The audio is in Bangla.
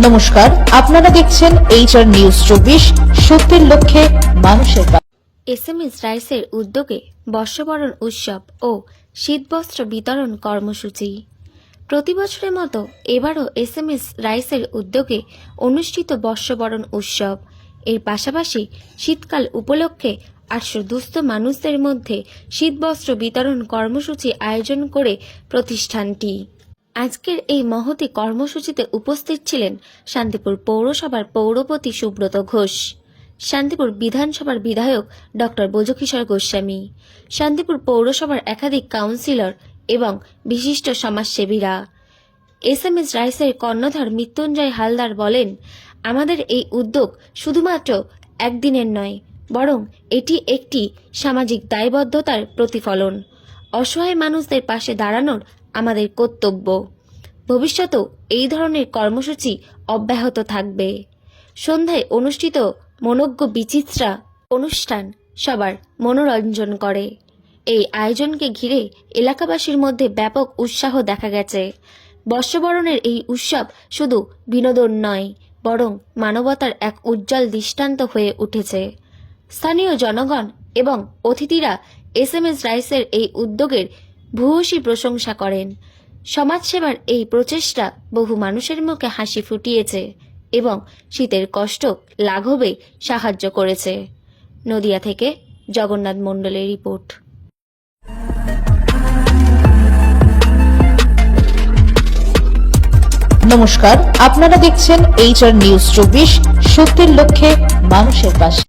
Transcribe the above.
নমস্কার, আপনারা দেখছেন HR নিউজ 24, সত্যের লক্ষ্যে মানুষের পাশে। SMS রাইসের উদ্যোগে বর্ষবরণ উৎসব ও শীতবস্ত্র বিতরণ কর্মসূচি। প্রতি বছরের মতো এবারও SMS রাইসের উদ্যোগে অনুষ্ঠিত বর্ষবরণ উৎসব। এর পাশাপাশি শীতকাল উপলক্ষে 800 দুস্থ মানুষদের মধ্যে শীতবস্ত্র বিতরণ কর্মসূচি আয়োজন করে প্রতিষ্ঠানটি। আজকের এই মহতী কর্মসূচিতে উপস্থিত ছিলেন শান্তিপুর পৌরসভার পৌরপতি সুব্রত ঘোষ, শান্তিপুর বিধানসভার বিধায়ক ডক্টর ব্রজকিশোর গোস্বামী, শান্তিপুর পৌরসভার একাধিক কাউন্সিলর এবং বিশিষ্ট সমাজসেবীরা। SMS রাইসের কর্ণধার মৃত্যুঞ্জয় হালদার বলেন, আমাদের এই উদ্যোগ শুধুমাত্র একদিনের নয়, বরং এটি একটি সামাজিক দায়বদ্ধতার প্রতিফলন। অসহায় মানুষদের পাশে দাঁড়ানোর আমাদের কর্তব্য। ভবিষ্যতেও এই ধরনের কর্মসূচি অব্যাহত থাকবে। সন্ধ্যায় অনুষ্ঠিত মনোজ্ঞ বিচিত্রা অনুষ্ঠান সবার মনোরঞ্জন করে। এই আয়োজনকে ঘিরে এলাকাবাসীর মধ্যে ব্যাপক উৎসাহ দেখা গেছে। বর্ষবরণের এই উৎসব শুধু বিনোদন নয়, বরং মানবতার এক উজ্জ্বল দৃষ্টান্ত হয়ে উঠেছে। স্থানীয় জনগণ এবং অতিথিরা SMS রাইসের এই উদ্যোগের ভূয়সী প্রশংসা করেন। সমাজসেবার এই প্রচেষ্টা বহু মানুষের মুখে হাসি ফুটিয়েছে এবং শীতের কষ্ট লাঘবে সাহায্য করেছে। নদিয়া থেকে জগন্নাথ মণ্ডলের রিপোর্ট। নমস্কার, আপনারা দেখছেন HR নিউজ 24, সত্যের লক্ষ্যে মানুষের পাশে।